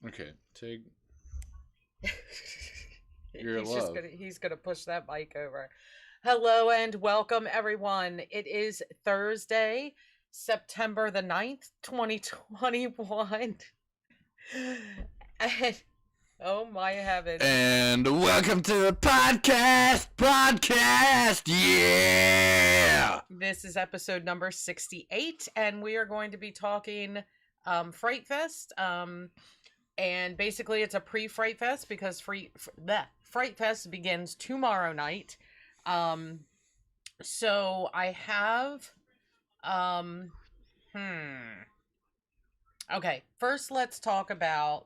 Okay, take your love. He's gonna push that mic over. Hello and welcome everyone. It is Thursday, September the 9th, 2021. And oh my heavens. And welcome to the podcast, yeah! This is episode number 68, and we are going to be talking Fright Fest. And basically it's a pre-Fright Fest because Fright Fest begins tomorrow night. So I have, okay, first let's talk about,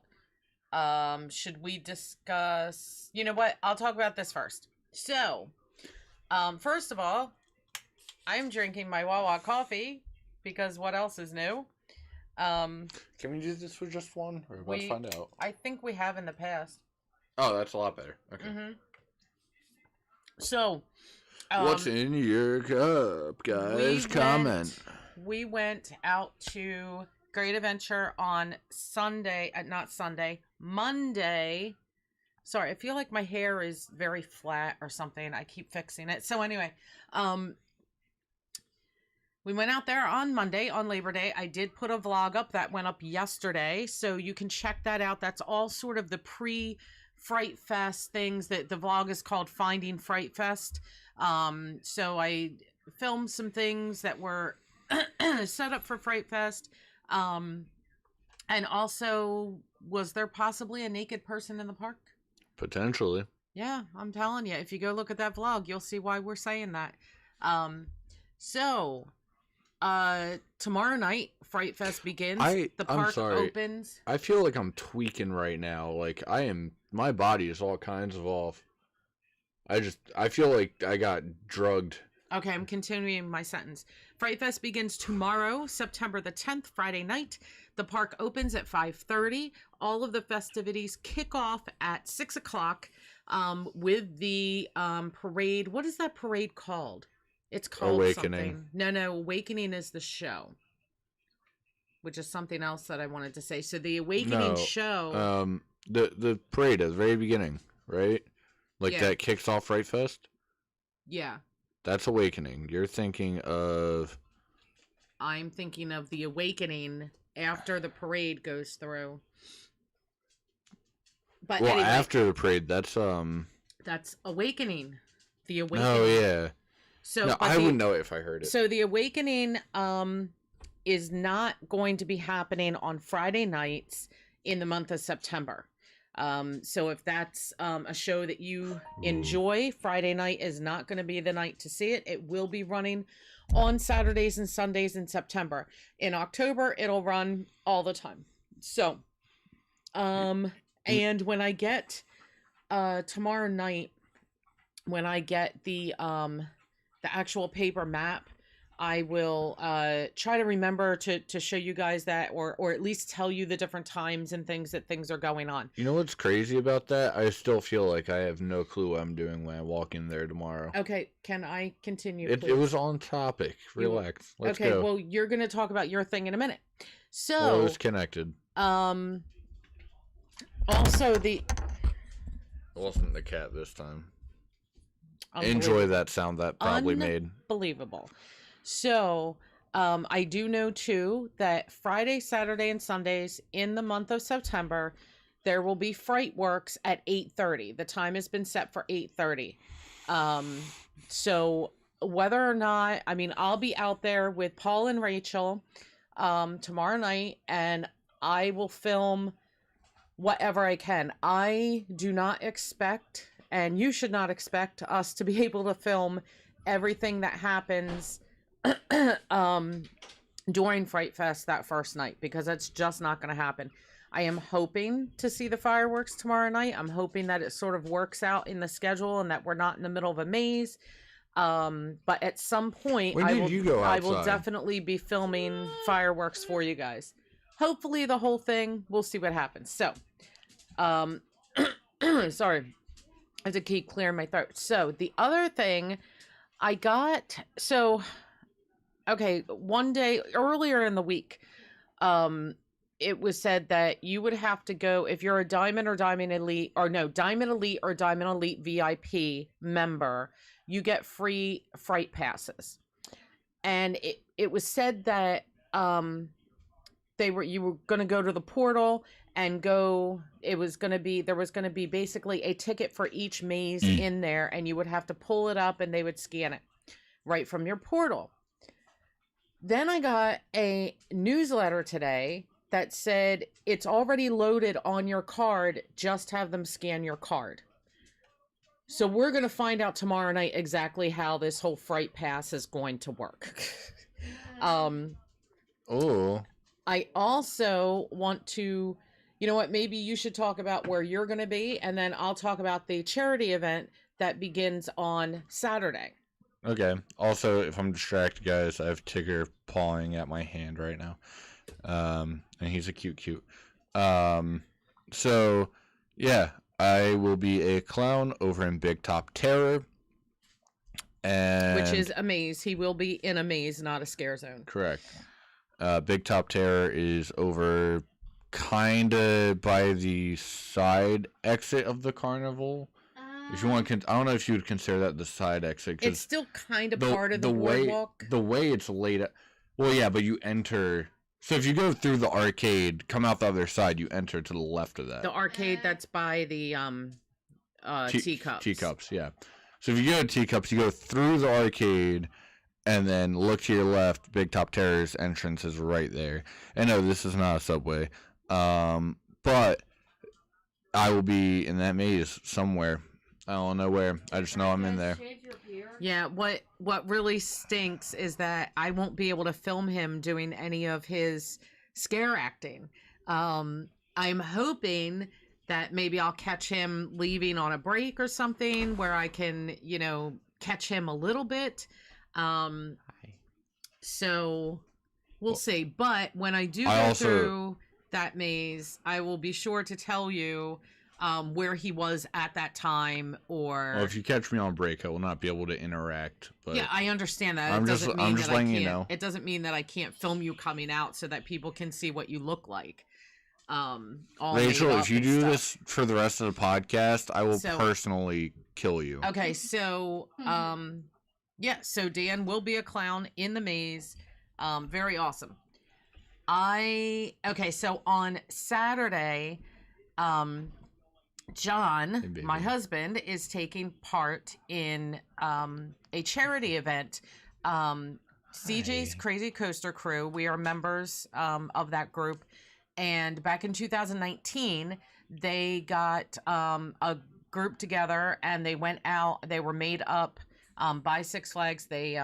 should we discuss, you know what, I'll talk about this first. So, first of all, I'm drinking my Wawa coffee because what else is new? Can we do this with just one? Or let's find out. I think we have in the past. Oh, that's a lot better. Okay. Mm-hmm. So, what's in your cup, guys? Comment. We went out to Great Adventure on Monday. Sorry, I feel like my hair is very flat or something. I keep fixing it. So anyway, we went out there on Monday, on Labor Day. I did put a vlog up that went up yesterday, so you can check that out. That's all sort of the pre-Fright Fest things. That the vlog is called Finding Fright Fest. So I filmed some things that were set up for Fright Fest. And also, was there possibly a naked person in the park? Potentially. Yeah, I'm telling you. If you go look at that vlog, you'll see why we're saying that. So, tomorrow night, Fright Fest begins. The park opens. I feel like I'm tweaking right now. Like, my body is all kinds of off. I feel like I got drugged. Okay, I'm continuing my sentence. Fright Fest begins tomorrow, September the 10th, Friday night. The park opens at 5:30. All of the festivities kick off at 6 o'clock with the parade. What is that parade called? It's called Awakening. Something. No, Awakening is the show, which is something else that I wanted to say. So the Awakening show. The parade at the very beginning, right? Like that kicks off Fright Fest? Yeah. That's Awakening. You're thinking of... I'm thinking of the Awakening after the parade goes through. But well, anyway, after the parade, that's Awakening. The Awakening. Oh, yeah. So no, I wouldn't know it if I heard it. So the Awakening is not going to be happening on Friday nights in the month of September. So if that's a show that you enjoy, Friday night is not going to be the night to see it. It will be running on Saturdays and Sundays in September. In October, it'll run all the time. So, and when I get tomorrow night, when I get the actual paper map, I will try to remember to show you guys that, or at least tell you the different times and things are going on. You know what's crazy about that? I still feel like I have no clue what I'm doing when I walk in there tomorrow. Okay, can I continue, please? It was on topic. Relax. Let's go. Okay, well, you're going to talk about your thing in a minute. So... Well, it was connected. Also, it wasn't the cat this time. Enjoy that sound that probably made. Unbelievable. So, I do know, too, that Friday, Saturday, and Sundays in the month of September, there will be Fright Works at 8:30. The time has been set for 8:30. So, whether or not, I mean, I'll be out there with Paul and Rachel tomorrow night, and I will film whatever I can. I do not expect, and you should not expect, us to be able to film everything that happens during Fright Fest that first night, because that's just not going to happen. I am hoping to see the fireworks tomorrow night. I'm hoping that it sort of works out in the schedule and that we're not in the middle of a maze. But at some point, I will definitely be filming fireworks for you guys. Hopefully the whole thing. We'll see what happens. So, sorry, I have to keep clearing my throat. So the other thing I got, okay, one day earlier in the week, it was said that you would have to go if you're a Diamond or Diamond Elite, or no, Diamond Elite or Diamond Elite VIP member, you get free Fright passes. And it was said that you were going to go to the portal and go, it was going to be, there was going to be basically a ticket for each maze in there, and you would have to pull it up and they would scan it right from your portal. Then I got a newsletter today that said it's already loaded on your card, just have them scan your card. So we're going to find out tomorrow night exactly how this whole Fright Pass is going to work. I also want to, you know what, maybe you should talk about where you're going to be, and then I'll talk about the charity event that begins on Saturday. Okay. Also, if I'm distracted, guys, I have Tigger pawing at my hand right now. And he's a cute. So, yeah, I will be a clown over in Big Top Terror. Which is a maze. He will be in a maze, not a scare zone. Correct. Big Top Terror is over kind of by the side exit of the carnival. If you want, I don't know if you would consider that the side exit. It's still kind of part of the boardwalk. The way it's laid out. Well, yeah, but you enter. So if you go through the arcade, come out the other side, you enter to the left of that. The arcade that's by the teacups. Teacups, yeah. So if you go to teacups, you go through the arcade, and then look to your left. Big Top Terror's entrance is right there. And no, this is not a subway. But I will be in that maze somewhere. I don't know where. I just know I'm in there. Yeah, what really stinks is that I won't be able to film him doing any of his scare acting. I'm hoping that maybe I'll catch him leaving on a break or something where I can, catch him a little bit. So we'll see. But when I do go through that maze, I will be sure to tell you where he was at that time, or if you catch me on break, I will not be able to interact. But yeah, I understand that. I'm just letting you know. It doesn't mean that I can't film you coming out so that people can see what you look like. Rachel, if you do this for the rest of the podcast, I will personally kill you. Okay, so so Dan will be a clown in the maze. Very awesome. So on Saturday, John, my husband, is taking part in a charity event. CJ's Crazy Coaster Crew. We are members of that group. And back in 2019, they got a group together and they went out. They were made up by Six Flags. They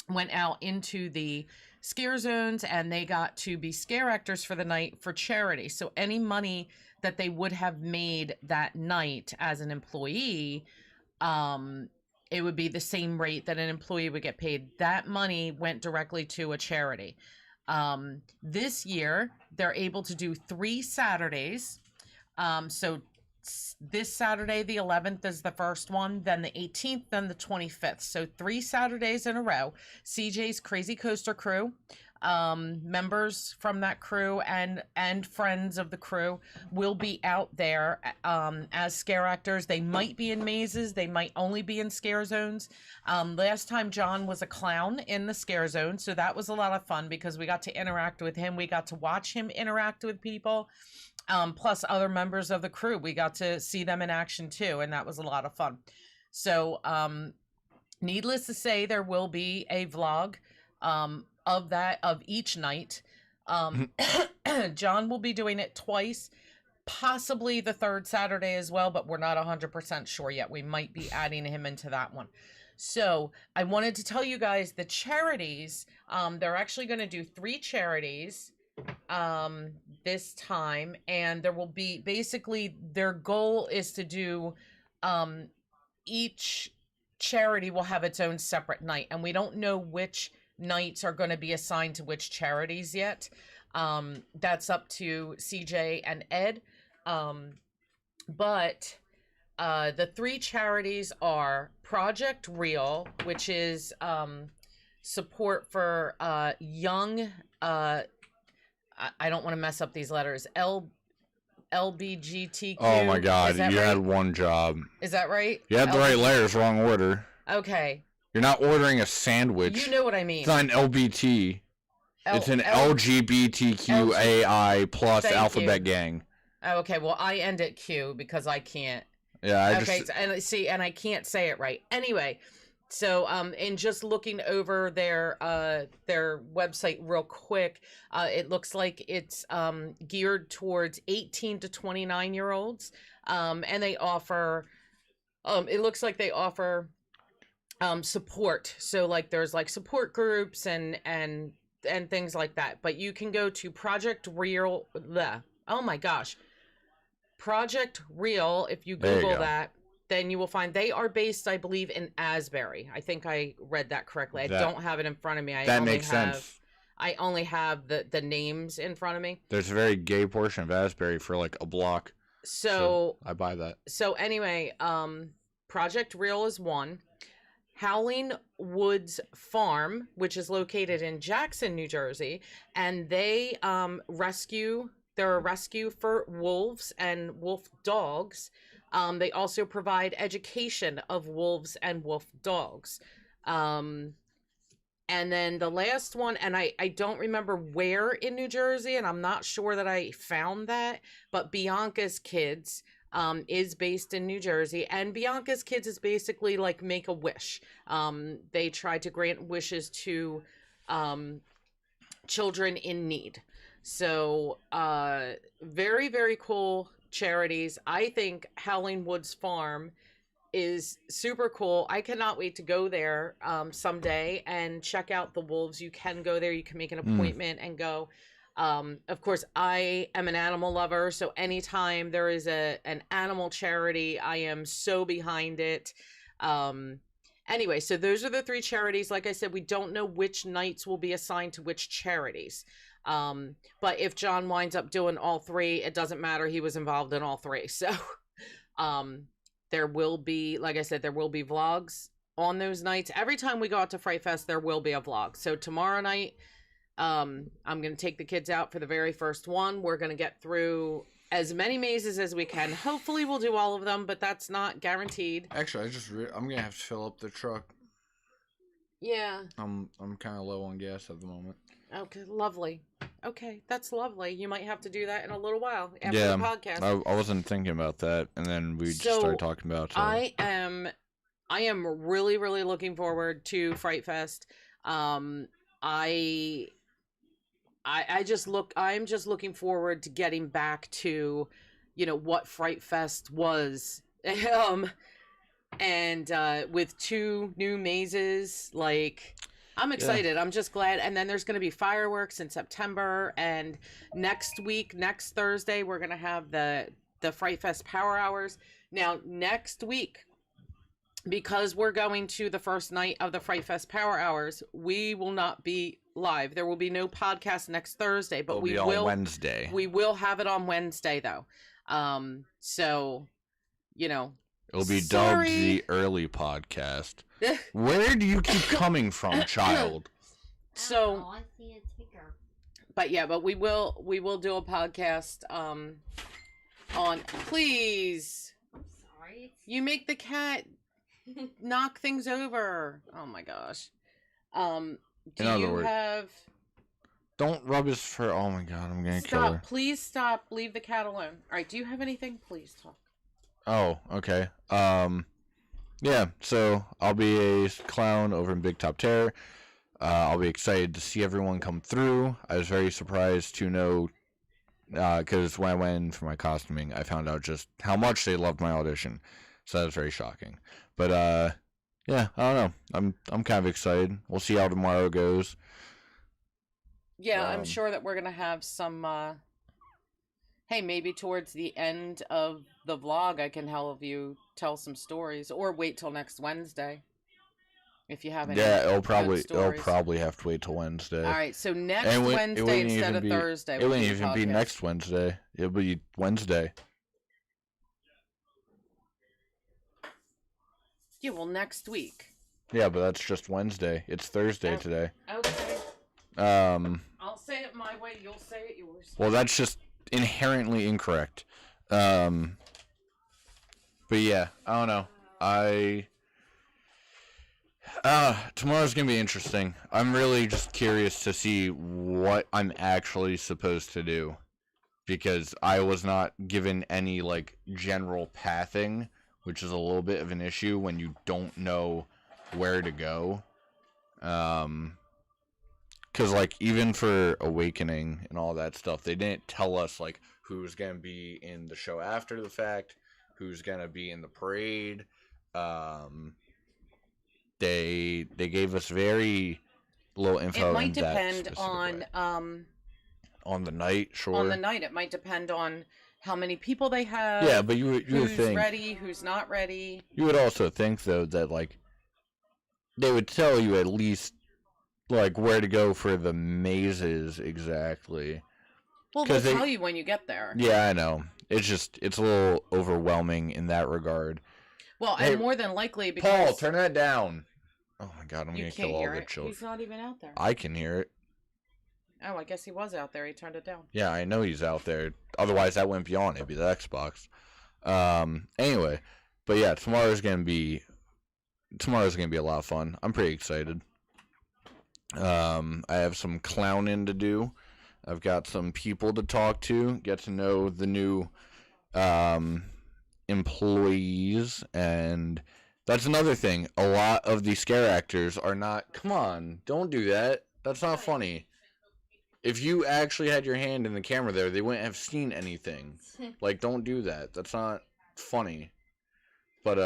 went out into the scare zones and they got to be scare actors for the night for charity. So any money that they would have made that night as an employee, it would be the same rate that an employee would get paid. That money went directly to a charity. This year, they're able to do 3 Saturdays. So this Saturday, the 11th, is the first one, then the 18th, then the 25th. So 3 Saturdays in a row. CJ's Crazy Coaster Crew, members from that crew and friends of the crew will be out there as scare actors. They might be in mazes. They might only be in scare zones. Last time John was a clown in the scare zone, so that was a lot of fun because we got to interact with him. We got to watch him interact with people. Plus other members of the crew. We got to see them in action too, and that was a lot of fun. So, needless to say, there will be a vlog of each night. John will be doing it twice, possibly the 3rd Saturday as well, but we're not 100% sure yet. We might be adding him into that one. So I wanted to tell you guys the charities. They're actually going to do 3 charities this time, and there will be basically their goal is to do each charity will have its own separate night, and we don't know which nights are going to be assigned to which charities yet. That's up to CJ and Ed. But the 3 charities are Project Real, which is support for young I don't want to mess up these letters. LBGTQ. Oh my God, Is that you right? had one job. Is that right? You had the right letters, wrong order. Okay. You're not ordering a sandwich. You know what I mean. It's not an LBT. It's an LGBTQAI plus alphabet gang. Okay, well, I end at Q because I can't. Yeah, and I can't say it right. Anyway, so in just looking over their website real quick, it looks like it's geared towards 18 to 29-year-olds, and they offer. It looks like they offer support. So like there's like support groups and things like that. But you can go to Project Real. Oh my gosh. Project Real, if you Google that, then you will find they are based, I believe, in Asbury. I think I read that correctly. I don't have it in front of me. That makes sense. I only have the names in front of me. There's a very gay portion of Asbury for like a block. So I buy that. So anyway, Project Real is one. Howling Woods Farm, which is located in Jackson, New Jersey, and they they're a rescue for wolves and wolf dogs. They also provide education of wolves and wolf dogs. And then the last one, and I don't remember where in New Jersey, and I'm not sure that I found that, but Bianca's Kids is based in New Jersey, and Bianca's Kids is basically like Make-A-Wish. They try to grant wishes to children in need. So very, very cool charities. I think Howling Woods Farm is super cool. I cannot wait to go there someday and check out the wolves. You can go there. You can make an appointment and go. Of course, I am an animal lover, so anytime there is an animal charity, I am so behind it. Anyway, so those are the three charities. Like I said, we don't know which nights will be assigned to which charities. But if John winds up doing all three, it doesn't matter. He was involved in all three. So there will be, like I said, there will be vlogs on those nights. Every time we go out to Fright Fest, there will be a vlog. So tomorrow night, I'm going to take the kids out for the very first one. We're going to get through as many mazes as we can. Hopefully we'll do all of them, but that's not guaranteed. Actually, I'm going to have to fill up the truck. Yeah. I'm kind of low on gas at the moment. Okay, lovely. Okay, that's lovely. You might have to do that in a little while after the podcast. I wasn't thinking about that, and then we just started talking about it. I am really, really looking forward to Fright Fest. I'm just looking forward to getting back to, what Fright Fest was. And with 2 new mazes, I'm excited. Yeah. I'm just glad. And then there's going to be fireworks in September. And next Thursday, we're going to have the Fright Fest Power Hours. Now, next week, because we're going to the first night of the Fright Fest Power Hours, we will not be live. There will be no podcast next Thursday, but we will on Wednesday. We will have it on Wednesday, though. So, it'll be dubbed the early podcast. Where do you keep coming from, child? So, I see a ticker. But we will do a podcast on. Please. I'm sorry. You make the cat knock things over. Oh my gosh. Do you have? Don't rub his fur. Oh my god, I'm gonna kill her. Please stop. Leave the cat alone. All right. Do you have anything? Please talk. Oh, okay. Yeah, so I'll be a clown over in Big Top Terror. I'll be excited to see everyone come through. I was very surprised to know, because when I went in for my costuming, I found out just how much they loved my audition. So that was very shocking. But, yeah, I don't know. I'm kind of excited. We'll see how tomorrow goes. Yeah, I'm sure that we're going to have some, hey, maybe towards the end of the vlog, I can help you tell some stories, or wait till next Wednesday, if you have any. Yeah, it'll probably have to wait till Wednesday. All right, so next Wednesday instead of Thursday. It wouldn't even be next Wednesday. It'll be Wednesday. Yeah, well, next week. Yeah, but that's just Wednesday. It's Thursday today. Okay. I'll say it my way. You'll say it yours. Well, that's just inherently incorrect. But yeah, I don't know. Tomorrow's gonna be interesting. I'm really just curious to see what I'm actually supposed to do, because I was not given any like general pathing, which is a little bit of an issue when you don't know where to go. Because like even for Awakening and all that stuff, they didn't tell us like who's gonna be in the show after the fact, who's gonna be in the parade. They gave us very little info. It might in that depend specific on way. On the night, sure. On the night, it might depend on how many people they have. Yeah, but you would who's think ready, who's not ready. You would also think though that like they would tell you at least like where to go for the mazes exactly. Well, they'll tell you when you get there. Yeah, I know. It's a little overwhelming in that regard. Well, Hey, and more than likely because Paul, turn that down. Oh my god, I'm gonna kill all the children. He's not even out there. I can hear it. Oh, I guess he was out there. He turned it down. Yeah, I know he's out there. Otherwise, that wouldn't be on. It'd be the Xbox. Anyway, but yeah, tomorrow's gonna be a lot of fun. I'm pretty excited. I have some clowning to do. I've got some people to talk to, get to know the new employees, and that's another thing. A lot of the scare actors are not. Come on, don't do that. That's not funny. If you actually had your hand in the camera there, they wouldn't have seen anything. Like, don't do that. That's not funny. But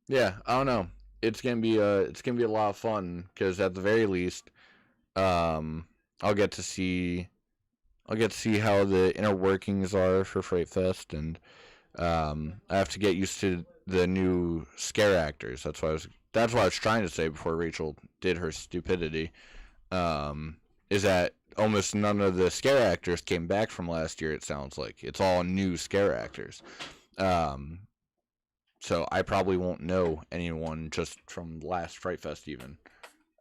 yeah, I don't know. It's gonna be a lot of fun because at the very least, I'll get to see how the inner workings are for Fright Fest, and I have to get used to the new scare actors. That's what I was trying to say before Rachel did her stupidity. Is that almost none of the scare actors came back from last year, it sounds like. It's all new scare actors. So I probably won't know anyone just from last Fright Fest even.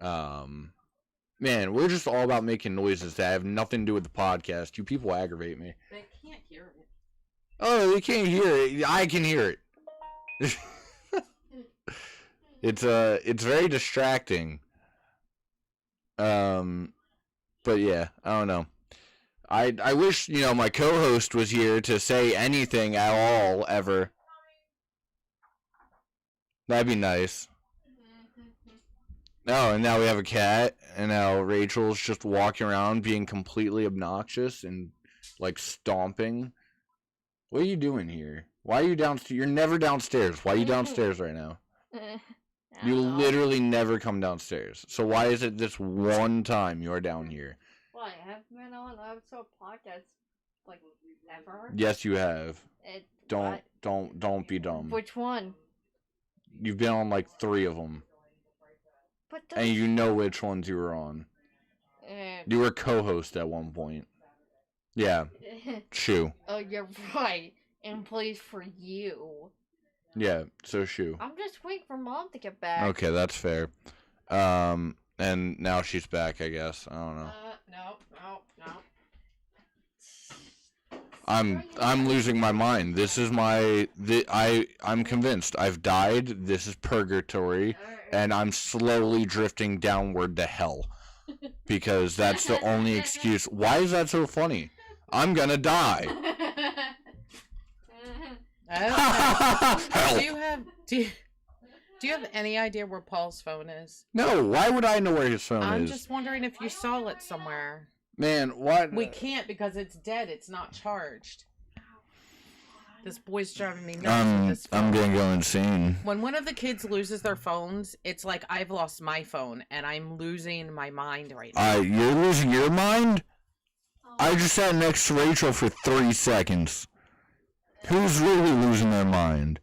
Man, we're just all about making noises that have nothing to do with the podcast. You people aggravate me. They can't hear it. Oh, they can't hear it. I can hear it. It's very distracting. But yeah, I don't know. I wish, my co-host was here to say anything at all, ever. That'd be nice. Oh, and now we have a cat, and now Rachel's just walking around being completely obnoxious and, like, stomping. What are you doing here? Why are you downstairs? You're never downstairs. Why are you downstairs right now? You literally never come downstairs. So why is it this one time you're down here? Well, I haven't been on an episode of podcast, like, ever. Yes, you have. Don't be dumb. Which one? You've been on like 3 of them. But and you know which ones you were on. You were co-host at one point. Yeah. Shoo. Oh, you're right. And plays for you. Yeah, so shoo. I'm just waiting for Mom to get back. Okay, that's fair. And now she's back, I guess. I don't know. No. I'm losing my mind. This is I'm convinced. I've died. This is purgatory, and I'm slowly drifting downward to hell. Because that's the only excuse. Why is that so funny? I'm gonna die. Hell. Do you have any idea where Paul's phone is? No, why would I know where his phone is? I'm just wondering if you saw it somewhere. Man, what? We can't because it's dead. It's not charged. This boy's driving me nuts with this phone. I'm gonna go insane. When one of the kids loses their phones, it's like I've lost my phone and I'm losing my mind right now. You're losing your mind? I just sat next to Rachel for 3 seconds. Who's really losing their mind?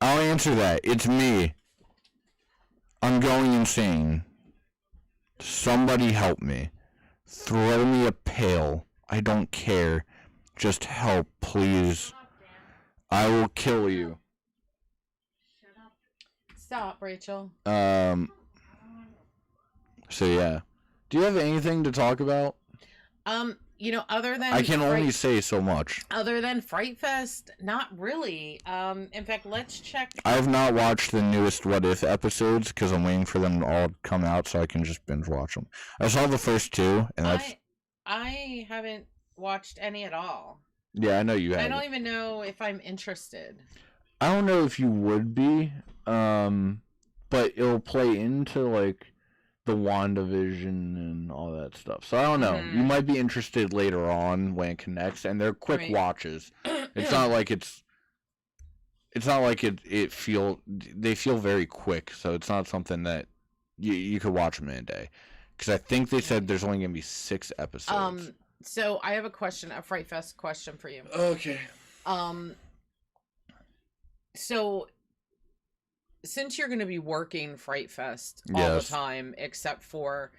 I'll answer that. It's me. I'm going insane. Somebody help me. Throw me a pail. I don't care. Just help, please. I will kill you. Stop, Rachel. So yeah. Do you have anything to talk about? Other than I can only say so much. Other than Fright Fest, not really. In fact, let's check. I have not watched the newest What If episodes because I'm waiting for them to all come out so I can just binge watch them. I saw the first 2, and that's. I haven't watched any at all. Yeah, I know you have. I don't even know if I'm interested. I don't know if you would be, but it'll play into like the WandaVision and all that stuff. So I don't know. You might be interested later on when it connects, and they're quick watches. It's not like they feel very quick, so it's not something that you could watch them in a day. Because I think they said there's only gonna be 6 episodes. So I have a Fright Fest question for you. Okay. So since you're going to be working Fright Fest all the time, except for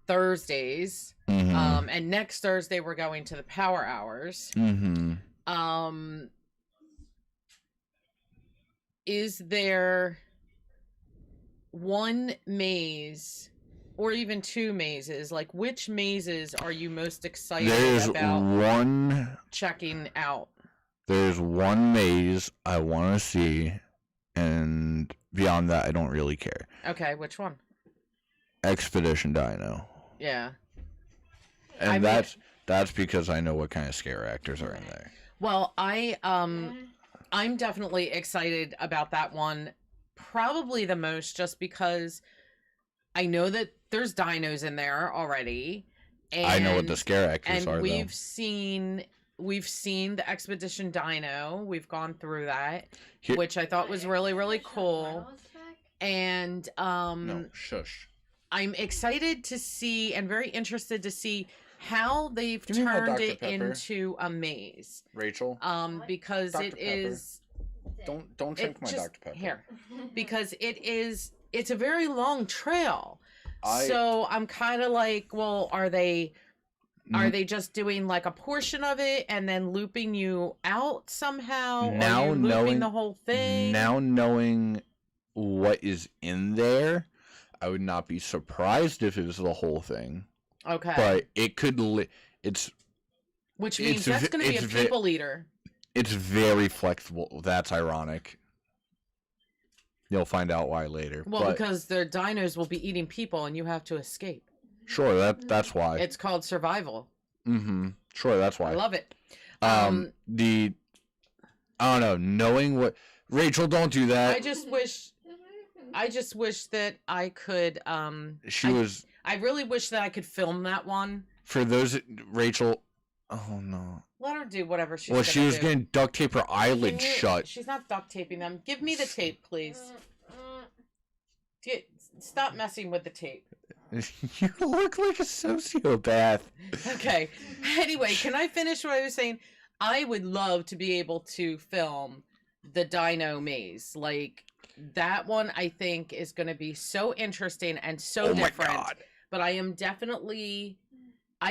Thursdays, and next Thursday we're going to the Power Hours. Is there one maze or even 2 mazes? Like, which mazes are you most excited about checking out? There's one maze I want to see, and beyond that, I don't really care. Okay, which one? Expedition Dino. Yeah. And that's because I know what kind of scare actors are in there. Well, I'm definitely excited about that one, probably the most, just because I know that there's dinos in there already. And, I know what the scare actors are, and we've seen the Expedition Dino. We've gone through that, which I thought was really, really cool. And no, shush. I'm excited to see and very interested to see how they've turned it into a maze. Rachel? Because Dr. it Pepper. is Don't drink my Dr. Pepper. Here. Because it's a very long trail. So I'm kind of like, well, are they just doing like a portion of it and then looping you out somehow? Now or looping the whole thing? Now knowing what is in there, I would not be surprised if it was the whole thing. Okay. But it could which means that's going to be a people eater. It's very flexible. That's ironic. You'll find out why later. Well, because their dinos will be eating people and you have to escape. Sure, that's why. It's called survival. Sure, that's why. I love it. I don't know, knowing what Rachel, don't do that. I just wish that I could I really wish that I could film that one. For those Rachel, oh no. Let her do whatever she's she was going to duct tape her eyelids shut. She's not duct taping them. Give me the tape, please. Stop messing with the tape. You look like a sociopath. Okay. Anyway, can I finish what I was saying? I would love to be able to film the Dino Maze. Like, that one I think is going to be so interesting and so different. My God. But I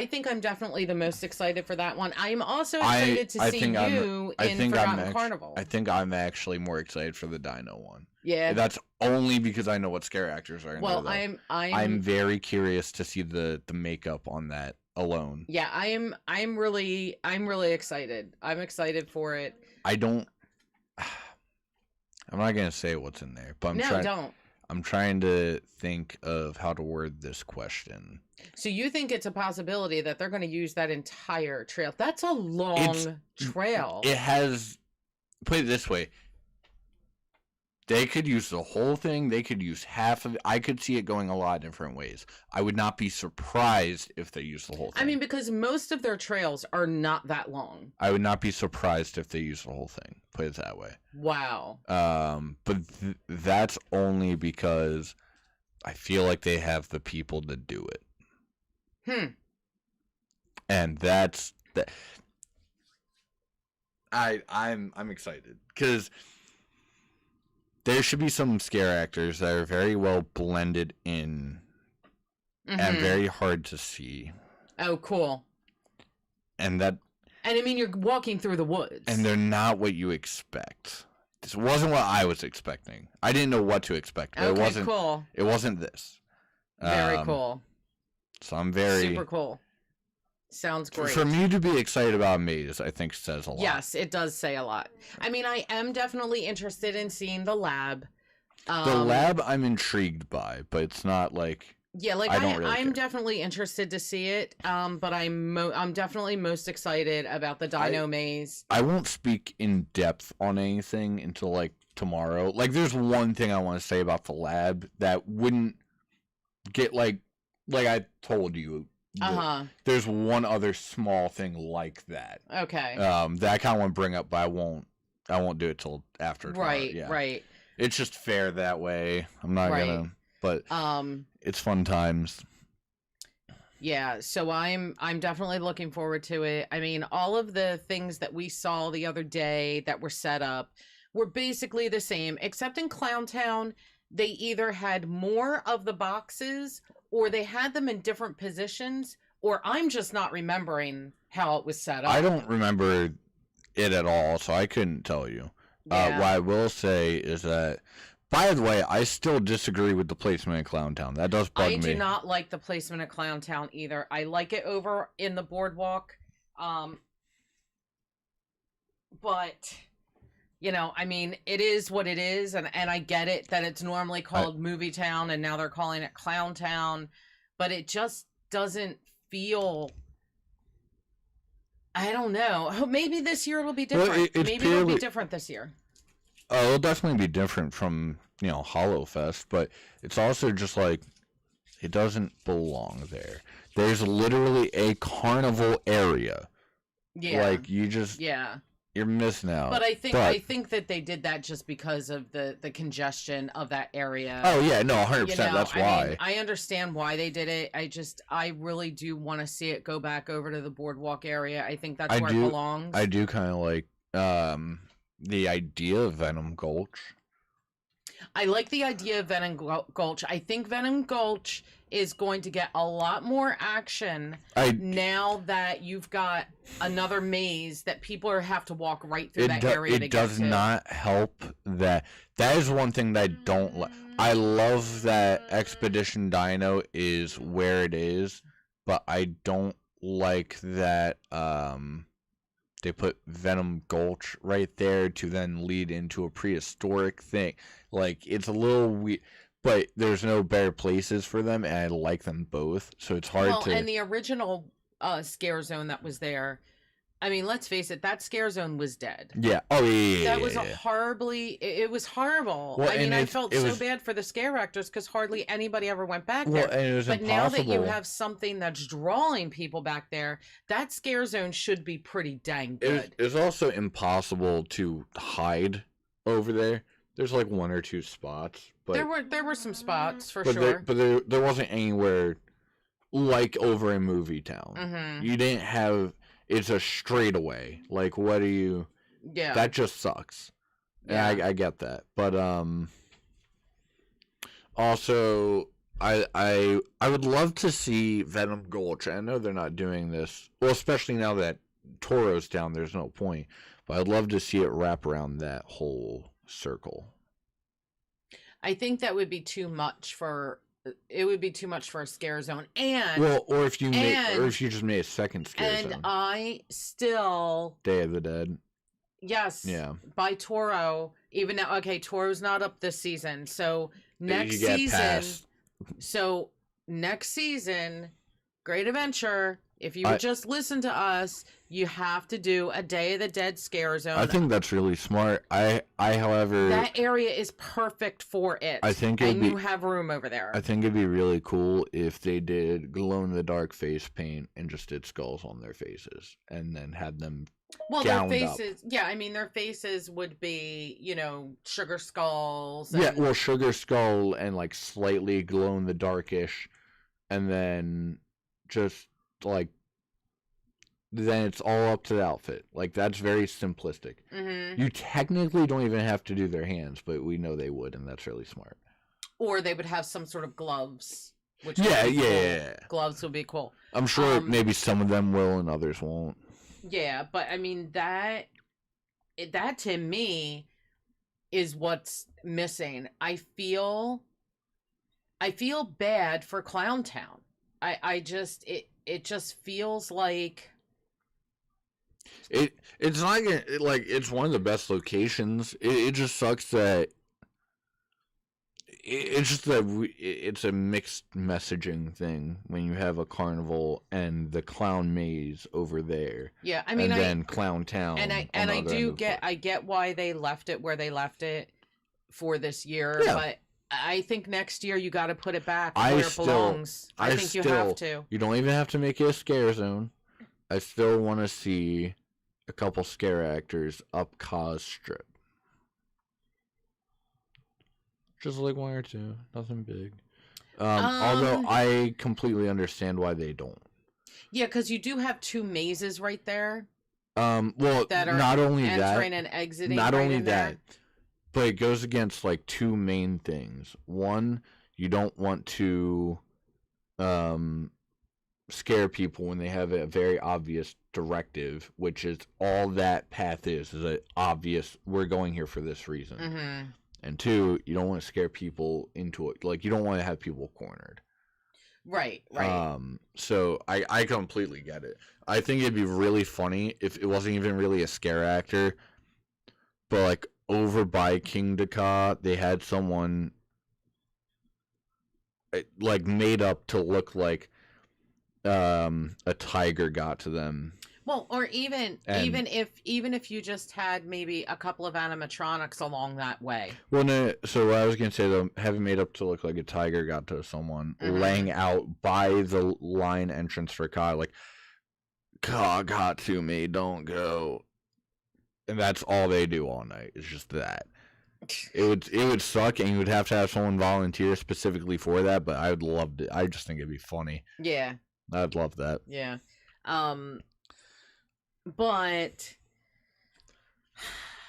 think I'm definitely the most excited for that one. I'm also excited to see you in Forgotten Carnival. I think I'm actually more excited for the Dino one. Yeah. That's only because I know what scare actors are in there. Well, I'm very curious to see the makeup on that alone. Yeah, I'm really excited. I'm excited for it. I'm not going to say what's in there, but I'm trying to think of how to word this question. So you think it's a possibility that they're going to use that entire trail? That's a long trail. It has, put it this way, they could use the whole thing. They could use half of it. I could see it going a lot of different ways. I would not be surprised if they use the whole thing. I mean, because most of their trails are not that long. I would not be surprised if they use the whole thing. Put it that way. Wow. But that's only because I feel like they have the people to do it. And that's that. I'm excited because there should be some scare actors that are very well blended in and very hard to see. Oh, cool. And I mean, you're walking through the woods. And they're not what you expect. This wasn't what I was expecting. I didn't know what to expect. But okay, cool. It wasn't this. Very cool. So I'm very super cool. Sounds great. For me to be excited about Maze, I think says a lot. Yes, it does say a lot. I mean, I am definitely interested in seeing the lab. The lab I'm intrigued by, but it's not like yeah, like I don't really I'm care. definitely interested to see it. But I'm definitely most excited about the Dino Maze. I won't speak in depth on anything until like tomorrow. Like there's one thing I want to say about the lab that wouldn't get like I told you. There's one other small thing like that. Okay. That I kind of want to bring up, but I won't do it till after tomorrow. Right. Yeah. Right. It's just fair that way. I'm not gonna, but it's fun times. Yeah, so I'm definitely looking forward to it. I mean, all of the things that we saw the other day that were set up were basically the same, except in Clowntown, they either had more of the boxes or they had them in different positions, or I'm just not remembering how it was set up. I don't remember it at all, so I couldn't tell you. Yeah. What I will say is that, by the way, I still disagree with the placement in Clowntown. That does bug me. I do not like the placement of Clowntown either. I like it over in the boardwalk. But, you know, I mean, it is what it is, and I get it that it's normally called Movie Town, and now they're calling it Clowntown, but it just doesn't feel... I don't know. Maybe this year it'll be different. Well, Maybe it'll be different this year. It'll definitely be different from, Hollow Fest, but it's also just like, it doesn't belong there. There's literally a carnival area. Yeah. Like, you just... Yeah. You're missing out. But I think that they did that just because of the congestion of that area. Oh yeah, no, 100%. That's why. I mean, I understand why they did it. I really do want to see it go back over to the boardwalk area. I think that's where it belongs. I do kind of like the idea of Venom Gulch. I like the idea of Venom Gulch. I think Venom Gulch is going to get a lot more action now that you've got another maze that people have to walk right through that area to get to. It does not help that. That is one thing that I don't like. I love that Expedition Dino is where it is, but I don't like that they put Venom Gulch right there to then lead into a prehistoric thing. Like, it's a little weird, but there's no better places for them, and I like them both, so it's hard to... and the original scare zone that was there, I mean, let's face it, that scare zone was dead. Yeah. Oh, yeah. That was it was horrible. Well, I mean, I felt so bad for the scare actors because hardly anybody ever went back there. And it was but impossible. Now that you have something that's drawing people back there, that scare zone should be pretty dang good. It's also impossible to hide over there. There's like one or two spots, but there were some spots for sure. There wasn't anywhere like over in Movie Town. Mm-hmm. You didn't have... It's a straightaway. Like, what do you... Yeah. That just sucks. Yeah. And I get that. But, also, I would love to see Venom Gulch. I know they're not doing this. Well, especially now that Toro's down, there's no point. But I'd love to see it wrap around that whole circle. I think that would be too much for... It would be too much for a scare zone, or if you just made a second scare zone. And I still Day of the Dead. Yes. Yeah. By Toro, even now. Okay, Toro's not up this season, so next season, Great Adventure. If you would just listen to us, you have to do a Day of the Dead scare zone. I think that's really smart. However, that area is perfect for it. I think you have room over there. I think it'd be really cool if they did glow-in-the-dark face paint and just did skulls on their faces, and then had them. Well, their faces, yeah, I mean, their faces would be, sugar skulls. Yeah, well, sugar skull and like slightly glow-in-the-darkish, and then just like. Then it's all up to the outfit. Like, that's very simplistic. Mm-hmm. You technically don't even have to do their hands, but we know they would, and that's really smart. Or they would have some sort of gloves. Which Yeah. Gloves would be cool. I'm sure maybe some of them will and others won't. Yeah, but I mean, that to me is what's missing. I feel bad for Clowntown. I just it just feels like It's not gonna, like, it's one of the best locations. It just sucks that it's just that it's a mixed messaging thing when you have a carnival and the clown maze over there. yeah. I mean, and then Clown Town. and on I the other do end of the get park. I get why they left it where they left it for this year, Yeah. but I think next year you got to put it back I where still- it belongs. I I think you still- have to. You don't even have to make it a scare zone. I still want to see a couple scare actors up Cause Strip. Just like one or two, nothing big. Although I completely understand why they don't. Yeah, because you do have two mazes right there Well, that are not only entering that, and exiting. not right only in that, there. but it goes against like two main things. One, you don't want to scare people when they have a very obvious directive, which is all that path is a obvious, we're going here for this reason. Mm-hmm. And two, you don't want to scare people into it. Like, you don't want to have people cornered. Right, right. So I completely get it. I think it'd be really funny if it wasn't even really a scare actor, but like over by King Dakar, they had someone like made up to look like a tiger got to them. Well, or even And- even if you just had maybe a couple of animatronics along that way. Well, no, so what I was gonna say though, having made up to look like a tiger got to someone laying out by the line entrance for Ka, like, Ka got to me, don't go. And that's all they do all night. It's just that. It would suck, and you would have to have someone volunteer specifically for that. But I would love it. I just think it'd be funny. Yeah, I'd love that. yeah. But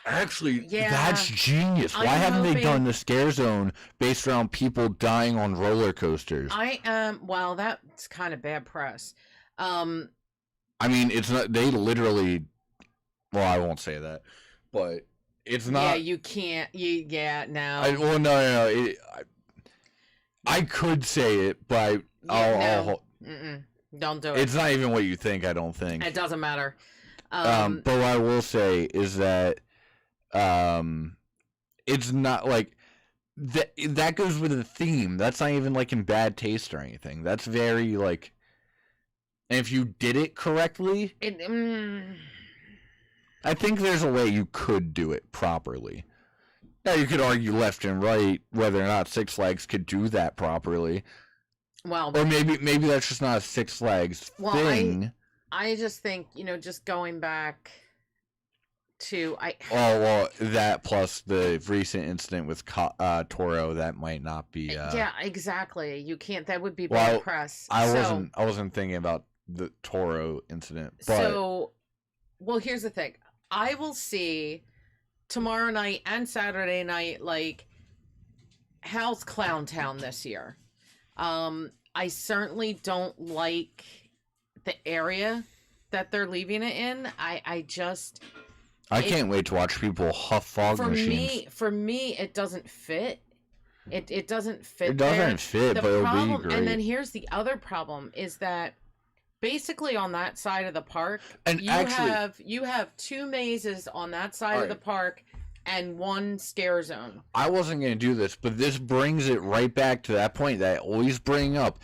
Actually, Yeah. that's genius. Why I'm haven't they hoping- done the scare zone based around people dying on roller coasters? I am. Well, that's kind of bad press. I mean, it's not. They literally. Well, I won't say that, but it's not. Yeah, you can't. Yeah, no. No. I could say it, but no. Don't do it. it's not even what you think. I don't think. It doesn't matter. But what I will say is that, it's not like that goes with the theme. That's not even like in bad taste or anything. That's very like. And if you did it correctly, I think there's a way you could do it properly. Now, you could argue left and right whether or not Six Flags could do that properly. well, Or maybe that's just not a Six Flags Well, thing. I just think, just going back to Oh, well, that plus the recent incident with Toro, that might not be... yeah, exactly. You can't. That would be Well, bad press. I So- wasn't thinking about the Toro incident, but... Well, here's the thing. I will see tomorrow night and Saturday night, like, how's Clown Town this year? I certainly don't like the area that they're leaving it in. I just... I can't wait to watch people huff fog machines. For me, it doesn't fit. It doesn't fit. It doesn't there. fit, The but it'll problem, be great. and then here's the other problem: is that basically on that side of the park, And you actually- you have two mazes on that side of the Alright. park and one scare zone. I wasn't going to do this, but this brings it right back to that point that I always bring up.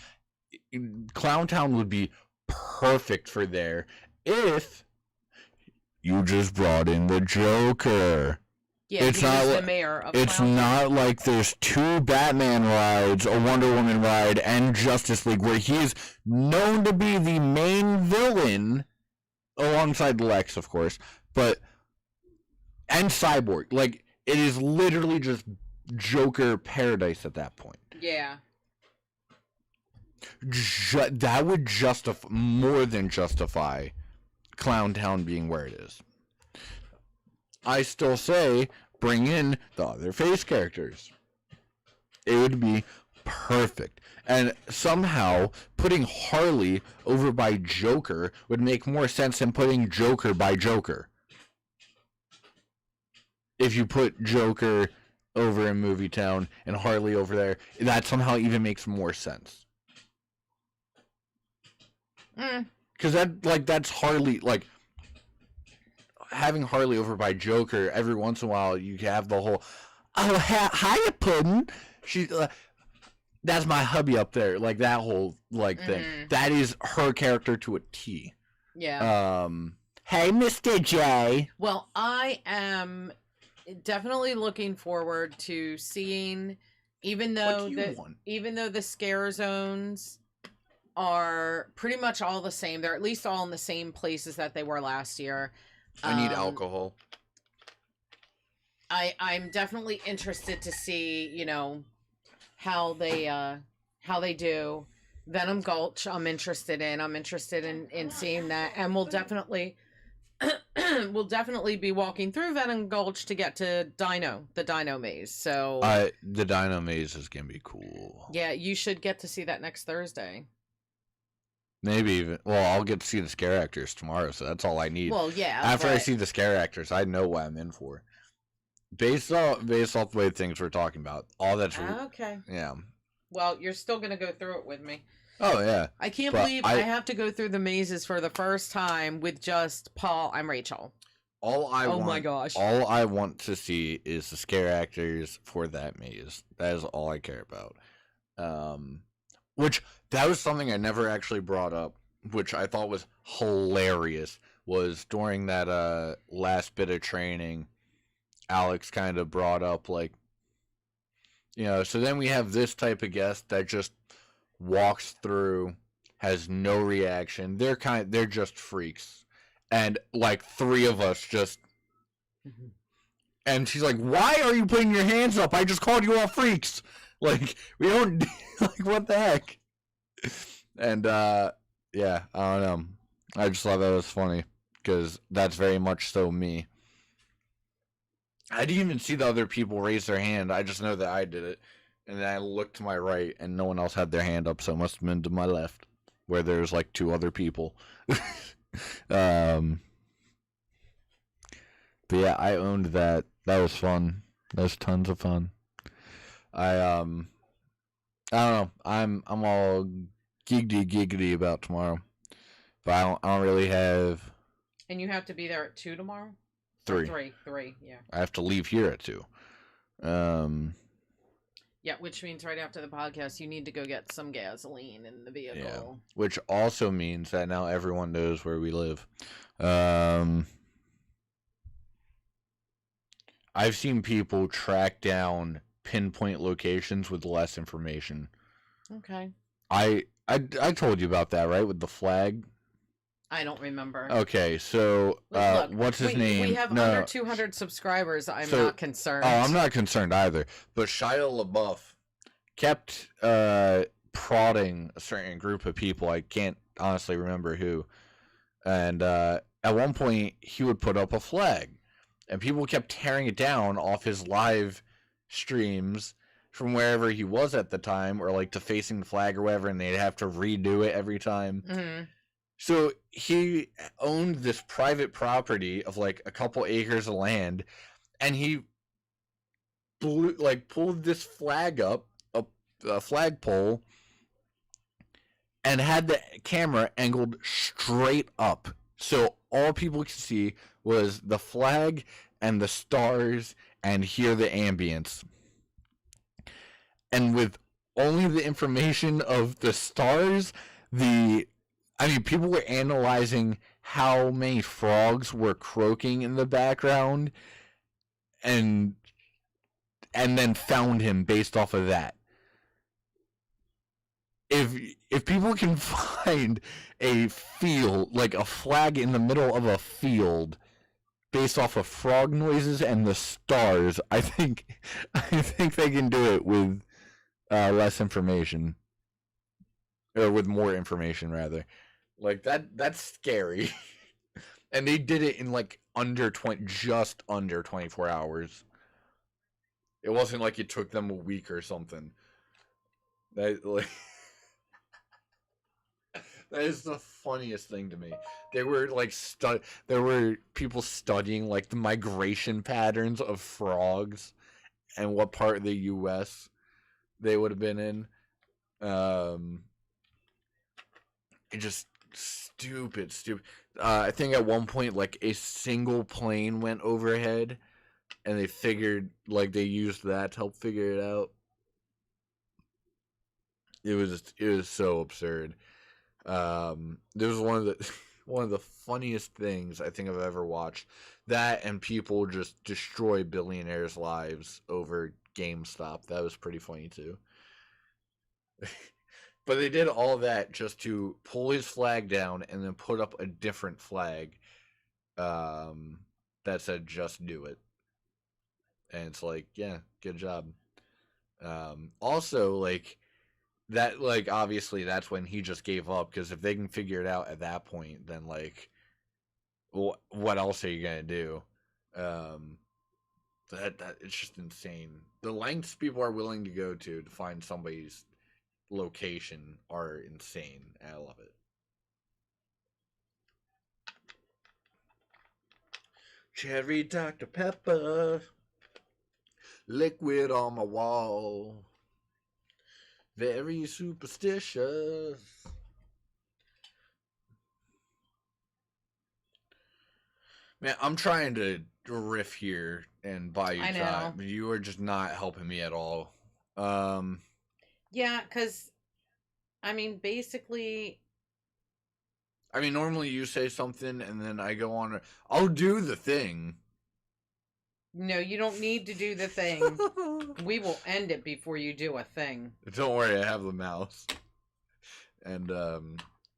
Clown Town would be perfect for there if you just brought in the Joker. Yeah, It's he's not the li- mayor of It's Clown Town. not like there's two Batman rides, a Wonder Woman ride, and Justice League, where he is known to be the main villain, alongside Lex, of course, and Cyborg. Like, it is literally just Joker paradise at that point. Yeah. That would more than justify Clown Town being where it is. I still say bring in the other face characters. It would be perfect. And somehow putting Harley over by Joker would make more sense than putting Joker by Joker. If you put Joker over in Movie Town and Harley over there, that somehow even makes more sense. Because that's Harley, like, having Harley over by Joker, every once in a while, you have the whole, oh, hiya, Puddin'. That's my hubby up there. Like, that whole, like, thing. That is her character to a T. Yeah. Hey, Mr. J. Well, I am definitely looking forward to seeing, even though the scare zones are pretty much all the same. They're at least all in the same places that they were last year. I need alcohol. I'm definitely interested to see, you know, how they do. Venom Gulch, I'm interested in seeing that, and we'll definitely be walking through Venom Gulch to get to the Dino Maze. So the Dino Maze is gonna be cool. Yeah, you should get to see that next Thursday. Maybe even. Well, I'll get to see the scare actors tomorrow, so that's all I need. Well, yeah. After I see the scare actors, I know what I'm in for. Based off the way things we're talking about, all that's okay. Yeah. Well, you're still gonna go through it with me. Oh yeah. I can't believe I have to go through the mazes for the first time with just Paul. I'm Rachel. My gosh. All I want to see is the scare actors for that maze. That is all I care about. Which that was something I never actually brought up, which I thought was hilarious. Was during that last bit of training, Alex kind of brought up, like, you know, so then we have this type of guest that just walks through, has no reaction. They're just freaks. And like 3 of us just and she's like, "Why are you putting your hands up? I just called you all freaks." Like, we don't like, what the heck? And yeah, I don't know. I just thought that was funny because that's very much so me. I didn't even see the other people raise their hand. I just know that I did it. And then I looked to my right, and no one else had their hand up, so it must have been to my left, where there's like 2 other people. But yeah, I owned that. That was fun. That was tons of fun. I don't know. I'm all giggity about tomorrow, but I don't really have. And you have to be there at 2 tomorrow. 3. 3. Yeah. I have to leave here at 2. Yeah, which means right after the podcast, you need to go get some gasoline in the vehicle. Yeah, which also means that now everyone knows where we live. I've seen people track down pinpoint locations with less information. Okay. I told you about that, right? With the flag. I don't remember. Okay, so Look, what's his name? We have under 200 subscribers. I'm not concerned. Oh, I'm not concerned either. But Shia LaBeouf kept prodding a certain group of people. I can't honestly remember who. And at one point, he would put up a flag. And people kept tearing it down off his live streams from wherever he was at the time, or like to facing the flag or whatever, and they'd have to redo it every time. Mm-hmm. So he owned this private property of like a couple acres of land, and he pulled this flag up, a flagpole, and had the camera angled straight up. So all people could see was the flag and the stars and hear the ambience. And with only the information of the stars, people were analyzing how many frogs were croaking in the background and then found him based off of that. If people can find a field, like a flag in the middle of a field based off of frog noises and the stars, I think they can do it with less information. Or with more information, rather. Like, that's scary. And they did it in like just under 24 hours. It wasn't like it took them a week or something. That is the funniest thing to me. They were like there were people studying like the migration patterns of frogs and what part of the US they would have been in. Stupid. I think at one point, like, a single plane went overhead, and they figured, like, they used that to help figure it out. It was so absurd. There was one of the one of the funniest things I think I've ever watched. That and people just destroy billionaires' lives over GameStop. That was pretty funny too. But they did all that just to pull his flag down and then put up a different flag that said "Just do it." And it's like, yeah, good job. Also, like, that, like, obviously that's when he just gave up, because if they can figure it out at that point, then, like, what else are you gonna do? That it's just insane. The lengths people are willing to go to find somebody's location are insane. I love it. Cherry Dr. Pepper, liquid on my wall. Very superstitious. Man, I'm trying to riff here and buy you I know. time, but you are just not helping me at all. Yeah, because, I mean, basically, I mean, normally you say something and then I go on. I'll do the thing. no, you don't need to do the thing. We will end it before you do a thing. Don't worry, I have the mouse. And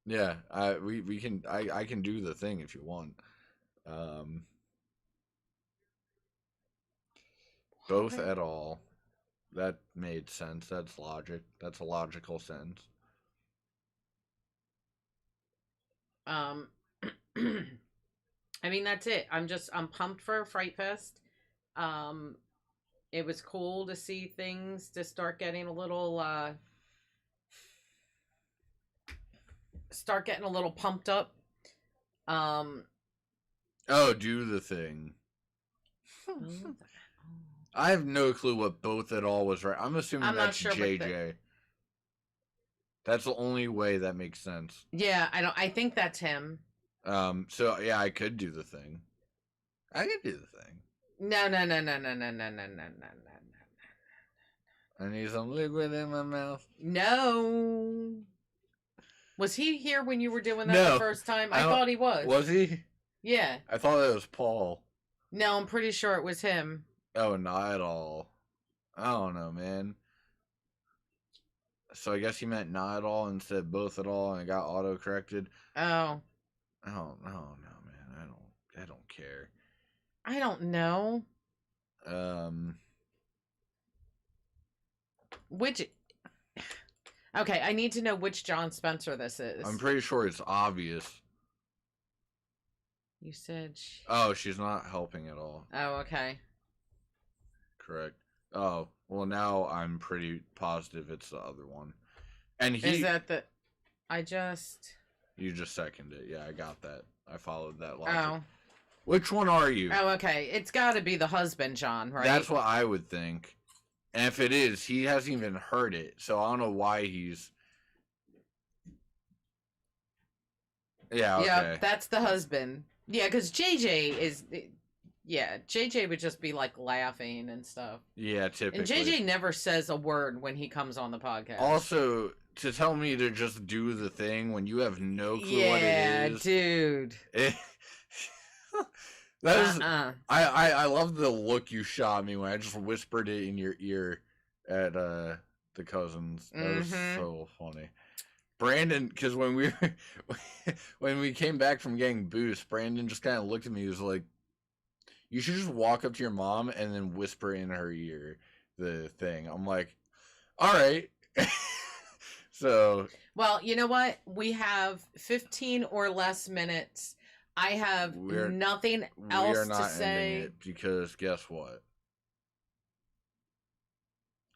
yeah, we can I can do the thing if you want. Both at all. That made sense. That's logic. That's a logical sense. I mean, that's it. I'm pumped for Fright Fest. It was cool to see things to start getting a little pumped up. Oh, do the thing. I have no clue what both at all was right. I'm assuming I'm not that's sure, but JJ. That's the only way that makes sense. Yeah, I think that's him. So yeah, I could do the thing. I could do the thing. No. I need some liquid in my mouth. No. Was he here when you were doing that No, the first time? I I don't- thought he was. Was he? Yeah. I thought it was Paul. No, I'm pretty sure it was him. Oh, not at all. I don't know, man. So I guess he meant not at all instead of both at all, and it got auto corrected. Oh. I don't know, man. I don't care. I don't know. Which. Okay, I need to know which John Spencer this is. I'm pretty sure it's obvious. You said. Oh, she's not helping at all. Oh, okay. Correct. Oh, well, now I'm pretty positive it's the other one. And he. Is that the. I just. You just seconded it. Yeah, I got that. I followed that logic. Oh. Which one are you? Oh, okay. It's got to be the husband, John, right? That's what I would think. And if it is, he hasn't even heard it, so I don't know why he's. Yeah, okay. Yeah, that's the husband. Yeah, because JJ is. Yeah, JJ would just be like laughing and stuff. Yeah, typically. And JJ never says a word when he comes on the podcast. Also, to tell me to just do the thing when you have no clue what it is. Yeah, dude. That is. I love the look you shot me when I just whispered it in your ear at the cousins. That was so funny. Brandon, because when we came back from getting boost, Brandon just kind of looked at me. He was like, "You should just walk up to your mom and then whisper in her ear the thing." I'm like, "All right." So. Well, you know what? We have 15 or less minutes. I have nothing else we are not to say. ending it because guess what?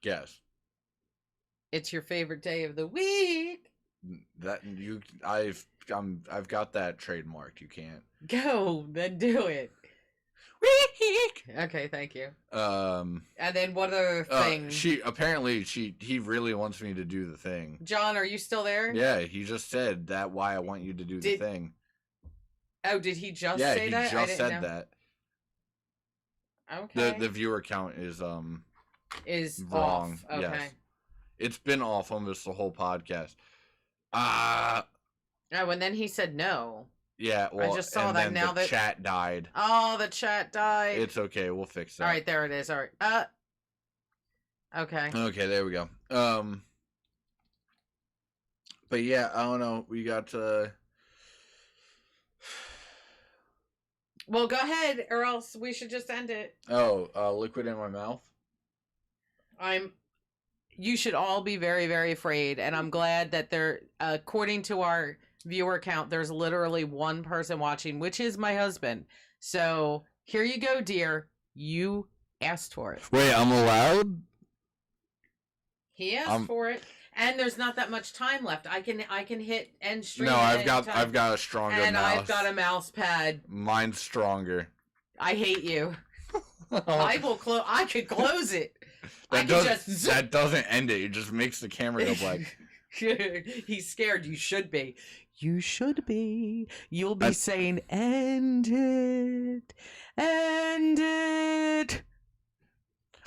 Guess. It's your favorite day of the week. I've got that trademarked. You can't. Go, then do it. Okay, thank you. Um, And then what other thing? he really wants me to do the thing. John, are you still there? Yeah, he just said that why I want you to do the thing. Oh, did he just Yeah, say he that? just said that. Okay. The viewer count is wrong. Off. Okay. Yes. It's been off almost the whole podcast. Oh, and then he said no. Yeah, well, I just saw and that then now the that chat died. Oh, the chat died. It's okay, we'll fix that. All right, there it is. All right. Okay. Okay, there we go. But yeah, I don't know. We got Well, go ahead, or else we should just end it. liquid in my mouth. You should all be very, very afraid, and I'm glad that according to our viewer count, there's literally one person watching, which is my husband. So here you go, dear. You asked for it. Wait, I'm allowed? He asked for it, and there's not that much time left. I can hit end stream. No, I've got a stronger and mouse. I've got a mouse pad. Mine's stronger. I hate you. I could close it. That doesn't end it. It just makes the camera go black. He's scared. You should be. You should be. You'll be saying, end it. End it.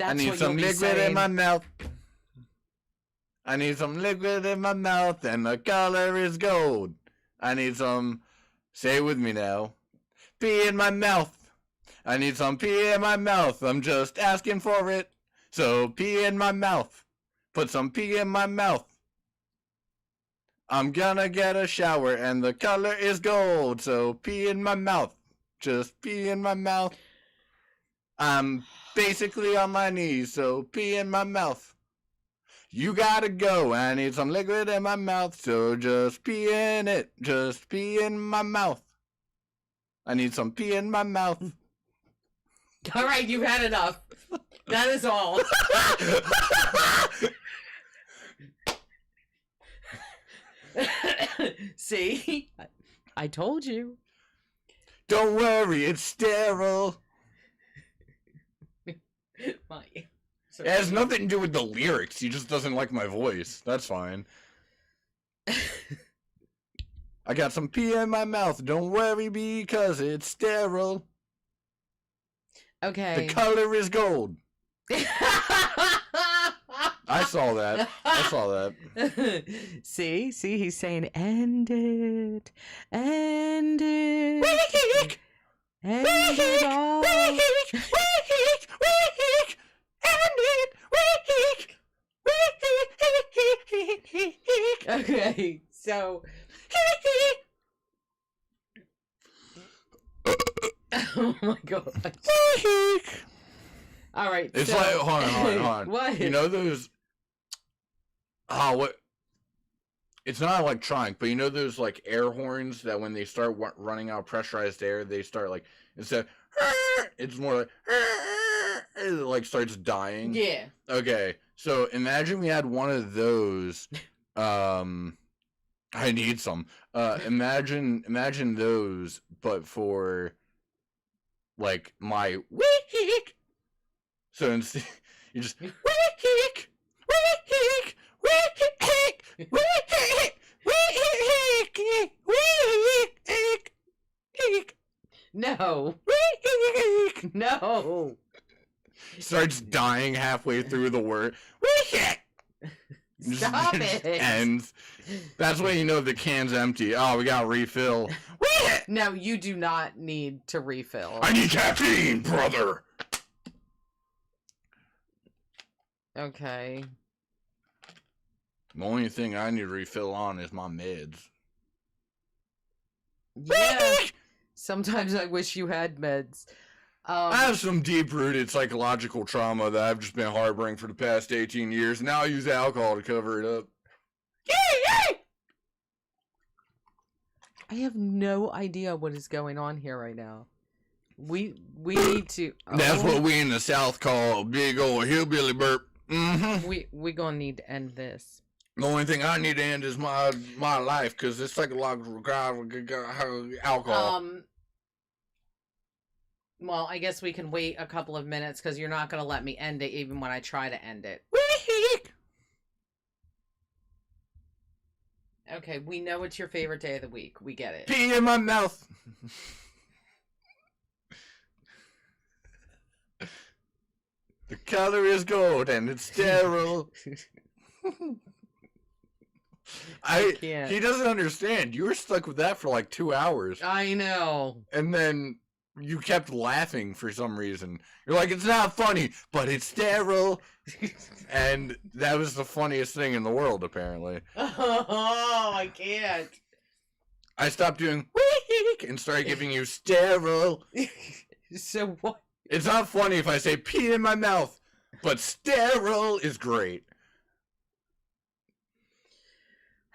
I need some liquid in my mouth. I need some liquid in my mouth, and the color is gold. I need some, say it with me now, pee in my mouth. I need some pee in my mouth. I'm just asking for it. So pee in my mouth. Put some pee in my mouth. I'm gonna get a shower, and the color is gold. So pee in my mouth. Just pee in my mouth. I'm basically on my knees, so pee in my mouth. You gotta go. I need some liquid in my mouth, so just pee in it. Just pee in my mouth. I need some pee in my mouth. All right, you've had enough. That is all. See? I told you. Don't worry, it's sterile. It has nothing to do with the lyrics. He just doesn't like my voice. That's fine. I got some pee in my mouth. Don't worry because it's sterile. Okay. The color is gold. I saw that. See, he's saying, end it. End it. End it all. Okay, so. Oh my god. All right. It's so... like, hold on. What? You know those. Oh, what? It's not electronic, but you know those like air horns that when they start running out pressurized air, they start like instead. It's more like it like starts dying. Yeah. Okay, so imagine we had one of those. I need some. Imagine those, but for like my week. So instead, you just week. No. No. Starts dying halfway through the word. Stop just it. Ends. That's when you know the can's empty. Oh, we got to refill. No, you do not need to refill. I need caffeine, brother. Okay. The only thing I need to refill on is my meds. Yeah. Sometimes I wish you had meds. I have some deep-rooted psychological trauma that I've just been harboring for the past 18 years. Now I use alcohol to cover it up. I have no idea what is going on here right now. We need to. That's what we in the South call a big old hillbilly burp. Mm-hmm. We gonna need to end this. The only thing I need to end is my life because it's psychological alcohol. Well, I guess we can wait a couple of minutes because you're not going to let me end it even when I try to end it. Okay, we know it's your favorite day of the week. We get it. Pee in my mouth. The color is gold and it's sterile. can't. He doesn't understand. You were stuck with that for like 2 hours. I know. And then you kept laughing for some reason. You're like, it's not funny, but it's sterile. And that was the funniest thing in the world, apparently. Oh, I can't. I stopped doing week and started giving you sterile. So what? It's not funny if I say pee in my mouth, but sterile is great.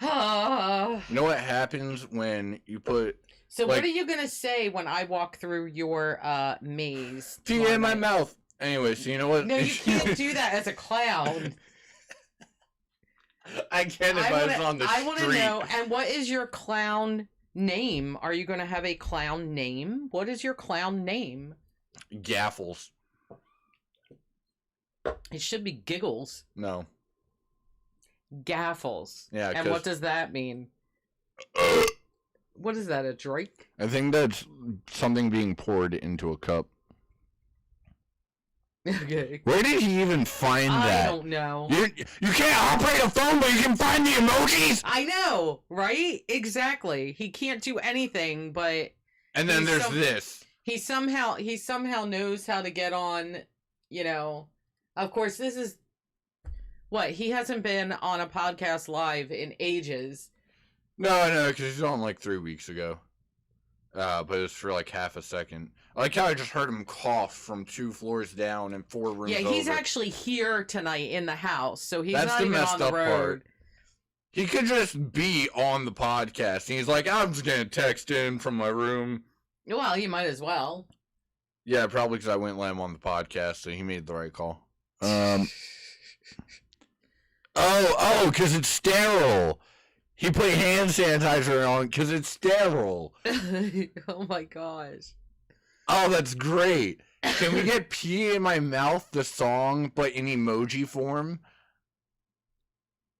You know what happens when you put... So what are you going to say when I walk through your maze? Pee in my mouth. Anyway, so you know what? No, you can't do that as a clown. I can if I was on the street. I want to know, and what is your clown name? Are you going to have a clown name? What is your clown name? Gaffles. It should be Giggles. No. Gaffles. Yeah, and what does that mean? What is that, a Drake? I think that's something being poured into a cup. Okay. Where did he even find that? I don't know. You can't operate a phone, but you can find the emojis? I know, right? Exactly. He can't do anything, but... And then there's this. He somehow knows how to get on, you know... Of course, this is... What? He hasn't been on a podcast live in ages. No, because he's on like 3 weeks ago. But it was for like half a second. I like how I just heard him cough from 2 floors down and 4 rooms over. Yeah, he's actually here tonight in the house, so he's That's not the even messed on the up road. part. He could just be on the podcast. And he's like, I'm just going to text in from my room. Well, he might as well. Yeah, probably because I wouldn't let him on the podcast, so he made the right call. Because it's sterile. He put hand sanitizer on because it's sterile. Oh my gosh. Oh, that's great. Can we get Pee in My Mouth, the song, but in emoji form?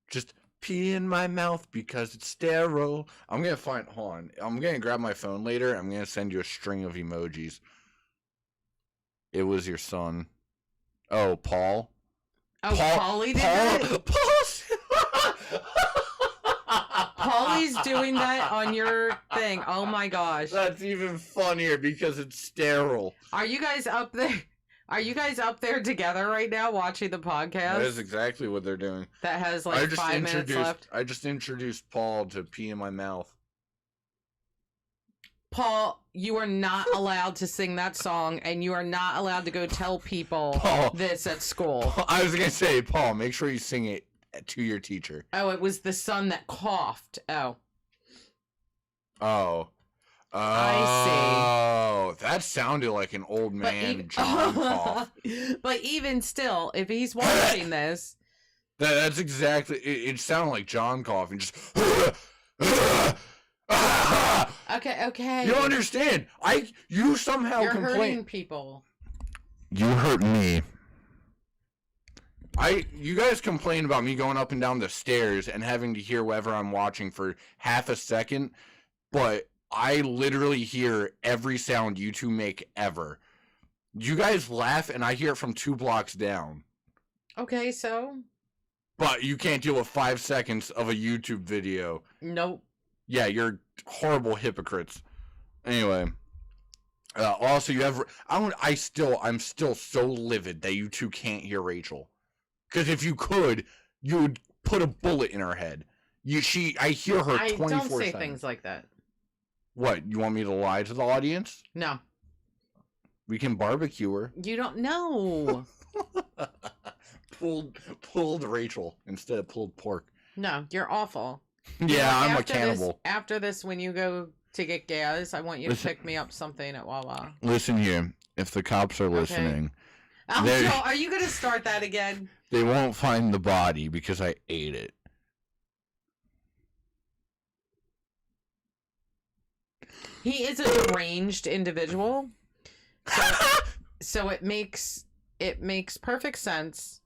Just pee in my mouth because it's sterile. I'm going to hold on. I'm going to grab my phone later. I'm going to send you a string of emojis. It was your son. Oh, Paul. Oh, Paulie did that? Paulie's doing that on your thing. Oh my gosh. That's even funnier because it's sterile. Are you guys up there? Are you guys up there together right now watching the podcast? That is exactly what they're doing. That has like 5 minutes left. I just introduced Paul to Pee in My Mouth. Paul, you are not allowed to sing that song, and you are not allowed to go tell people this at school. I was going to say, Paul, make sure you sing it to your teacher. Oh, it was the son that coughed. Oh. Oh. I see. That sounded like an old man John cough. But even still, if he's watching this... That's exactly... It sounded like John coughing. Just... Okay. You don't understand. You somehow You're complain. hurting people. You hurt me. You guys complain about me going up and down the stairs and having to hear whatever I'm watching for half a second, but I literally hear every sound you two make ever. You guys laugh and I hear it from 2 blocks down. Okay, so? But you can't deal with 5 seconds of a YouTube video. Nope. Yeah, you're horrible hypocrites. Anyway. Also, I'm still so livid that you two can't hear Rachel. Because if you could, you would put a bullet in her head. I hear her 24/7. I don't say things like that. What, you want me to lie to the audience? No. We can barbecue her. You don't know. Pulled Rachel instead of pulled pork. No, you're awful. Yeah, I'm a cannibal. After this, when you go to get gas, I want you to pick me up something at Wawa. Listen here. If the cops are listening... Okay. Oh, are you going to start that again? They won't find the body because I ate it. He is a deranged individual. So it makes perfect sense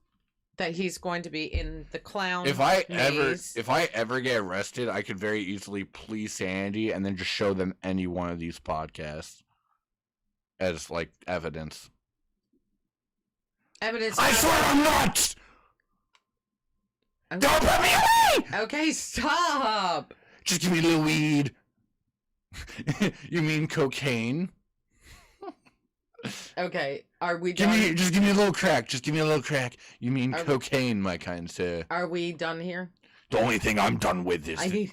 that he's going to be in the clown If I maze. ever get arrested, I could very easily plea Sandy and then just show them any one of these podcasts as like evidence. Evidence. I swear I'm not. Okay. Don't put me away. Okay, stop. Just give me a little weed. You mean cocaine? Okay, are we done? Just give me a little crack. Just give me a little crack. You mean Are- cocaine, my kind sir? Are we done here? The only thing I'm done with is. I need.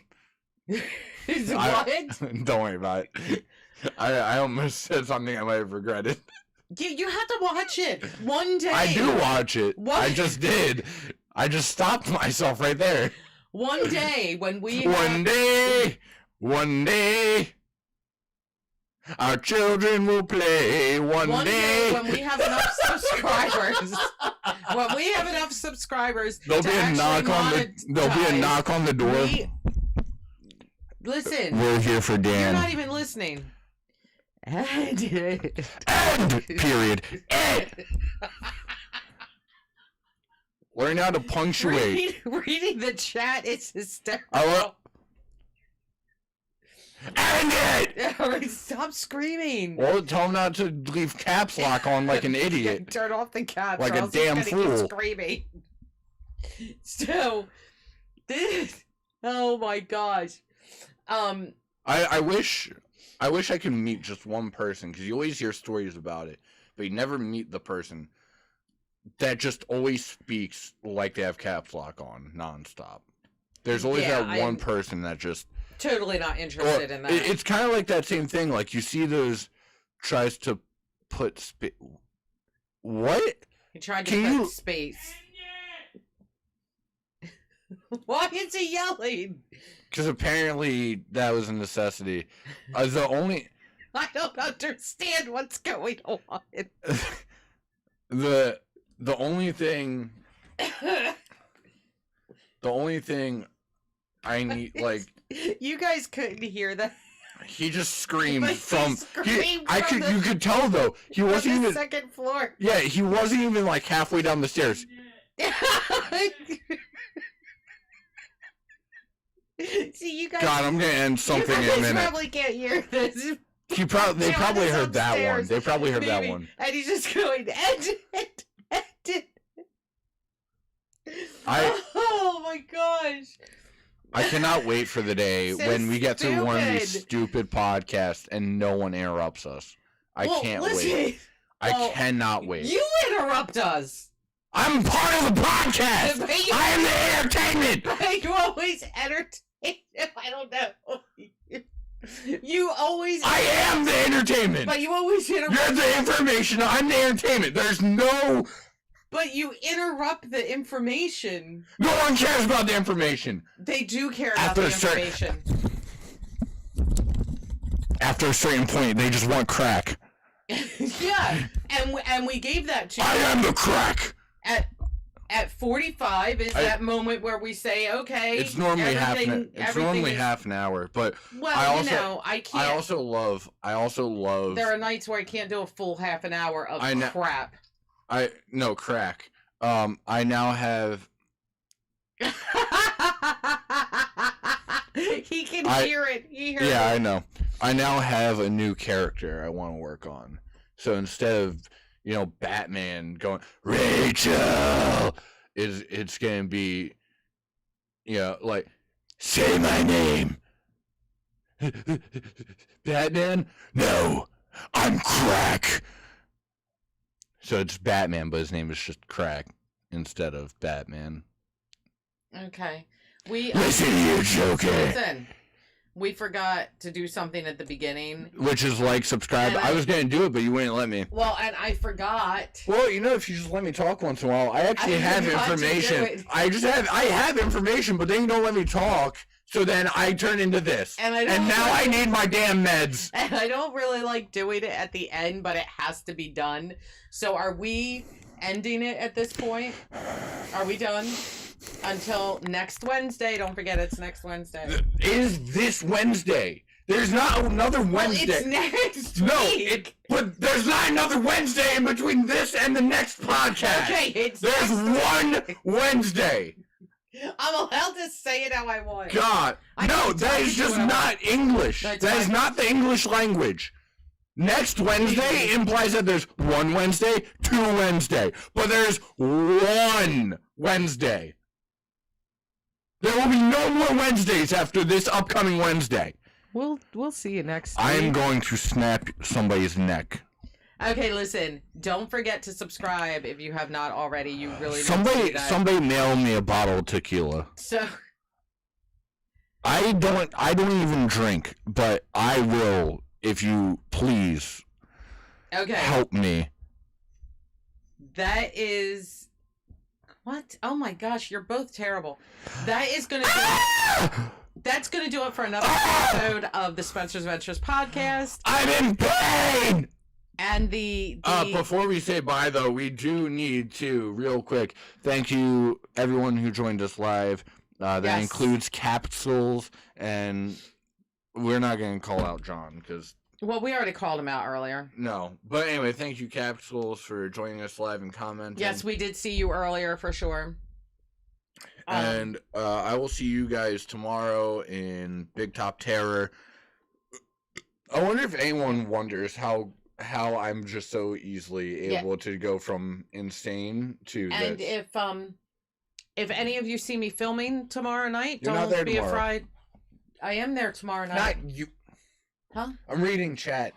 Is I- what? Don't worry about it. I almost said something I might have regretted. You have to watch it one day. I do watch it. What? I just did. I just stopped myself right there. One day when we One day, our children will play. One day. when we have enough subscribers. When we have enough subscribers, There'll be a knock on the door. Listen. We're here for Dan. You're not even listening. End. Period. End. Learn how to punctuate. Reading the chat is hysterical. End it! Alright, stop screaming. Well, tell him not to leave caps lock on like an idiot. Turn off the caps. Like or a else he's damn gonna keep fool. Screaming. So, this. Oh my gosh. I wish I could meet just one person, because you always hear stories about it, but you never meet the person that just always speaks like they have caps lock on nonstop. There's always that one person that just Totally not interested in that. It's kind of like that same thing. Like you see those tries to put what? He tried to put space. Why is he yelling? Because apparently that was a necessity. The only I don't understand what's going on. the only thing I need, like, you guys couldn't hear that. he just screamed Like, from. you You could tell though. He wasn't even. second floor. Yeah, he wasn't even like halfway down the stairs. See, you guys. God, I'm gonna end something in a You minute. probably can't hear this. They probably heard that one. They probably heard that Maybe. one. And he's just going, end it. Oh my gosh. I cannot wait for the day So when we get through one of these stupid. stupid podcasts and no one interrupts us. I can't wait. I cannot wait. You interrupt us. I'm part of the podcast. But you- I am the entertainment. You always entertain. I don't know. You always. I am the entertainment. But you always interrupt. You're the information. I'm the entertainment. There's no. But you interrupt the information. No one cares about the information. They do care about After the a certain- information. After a certain point, they just want crack. Yeah, and we gave that to you. I am the crack. At 45 is that moment where we say, okay, It's normally everything is- half an hour, but Well, I can't. I also love. There are nights where I can't do a full half an hour of crap. Crack. I now have. He can hear it. He heard Yeah, it. I know. I now have a new character I want to work on. So instead of Batman going Rachel, it's gonna be like say my name. Batman? No, I'm Crack. So it's Batman, but his name is just Crack instead of Batman. Okay. We Listen to you, Joker. Listen. We forgot to do something at the beginning. Which is like, subscribe. And I was going to do it, but you wouldn't let me. Well, and I forgot. Well, if you just let me talk once in a while, I actually have forgot to information. do it. I have information, but then you don't let me talk. So then I turn into this. And now I need my damn meds. And I don't really like doing it at the end, but it has to be done. So are we ending it at this point? Are we done? Until next Wednesday. Don't forget, it's next Wednesday. Is this Wednesday. There's not another Wednesday. Well, it's next No, week. but there's not another Wednesday in between this and the next podcast. Okay, it's There's next one Wednesday. I'm allowed to say it how I want. God. I No, can that tell is you just what I not English. That's That is fine. not the English language. Next Wednesday implies that there's one Wednesday, two Wednesday. But there's one Wednesday. There will be no more Wednesdays after this upcoming Wednesday. We'll see you next I am week. going to snap somebody's neck. Okay, listen. Don't forget to subscribe if you have not already. You really need to Somebody do that. somebody mail me a bottle of tequila. So I don't even drink, but I will if you please okay. help me. That is what? Oh my gosh, you're both terrible. That is gonna do That's gonna do it for another episode of the Spencer's Ventures podcast. I'm in pain! And the Before we say bye, though, we do need to, real quick, thank you, everyone who joined us live. That Yes. includes Capsules, and we're not going to call out John, because, well, we already called him out earlier. no. But anyway, thank you, Capsules, for joining us live and commenting. Yes, we did see you earlier for sure. And I will see you guys tomorrow in Big Top Terror. I wonder if anyone wonders how I'm just so easily able to go from insane to and this. if any of you see me filming tomorrow night, You're not don't there be tomorrow. afraid. I am there tomorrow night. Not you. Huh? I'm reading chat.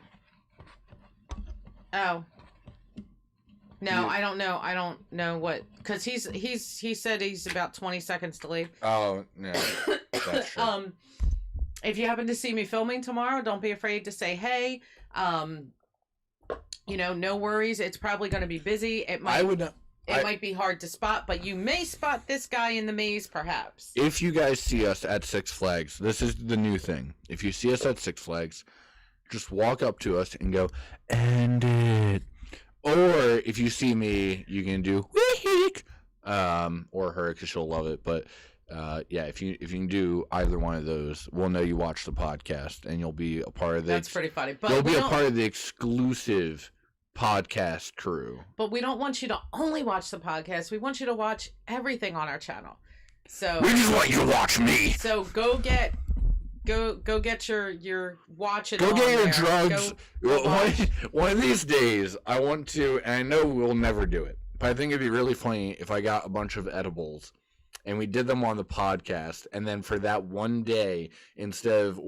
Oh. No, You- I don't know. I don't know what, because he said he's about 20 seconds to leave. Oh, no. That's true. If you happen to see me filming tomorrow, don't be afraid to say hey. No worries. It's probably going to be busy. It might might be hard to spot, but you may spot this guy in the maze, perhaps. If you guys see us at Six Flags, this is the new thing. If you see us at Six Flags, just walk up to us and go, "End it." Or if you see me, you can do "Week," or her, because she'll love it. But yeah, if you can do either one of those, we'll know you watched the podcast, and you'll be a part of the. That's pretty funny. But You'll be a part of the exclusive podcast crew. But we don't want you to only watch the podcast. We want you to watch everything on our channel. So We just want you to watch me. So go get your watch it. Go on get your there. drugs. Go watch. One of these days, I want to, and I know we'll never do it, but I think it'd be really funny if I got a bunch of edibles and we did them on the podcast, and then for that one day, instead of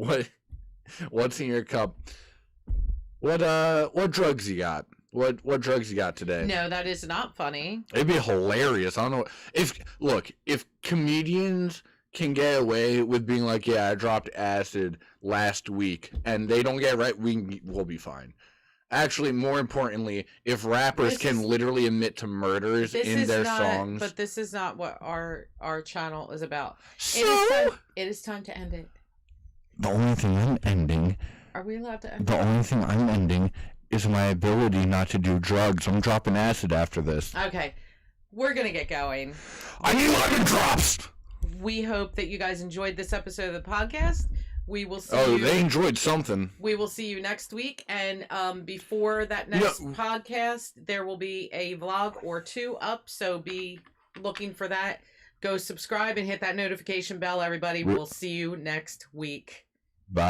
what's in your cup, what drugs you got? What drugs you got today? No, that is not funny. It'd be hilarious. I don't know if comedians can get away with being like, yeah, I dropped acid last week, and they don't get it right, we'll be fine. Actually, more importantly, if rappers can literally admit to murders in their songs. But this is not what our channel is about. So, It is time to end it. the only thing I'm ending, Are we allowed to end the only thing I'm ending is my ability not to do drugs. I'm dropping acid after this. Okay. We're going to get going. I need lemon drops! We hope that you guys enjoyed this episode of the podcast. We will see Oh, you. they enjoyed something. We will see you next week. And before that next podcast, there will be a vlog or two up. So be looking for that. Go subscribe and hit that notification bell, everybody. We'll see you next week. Bye.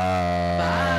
Bye.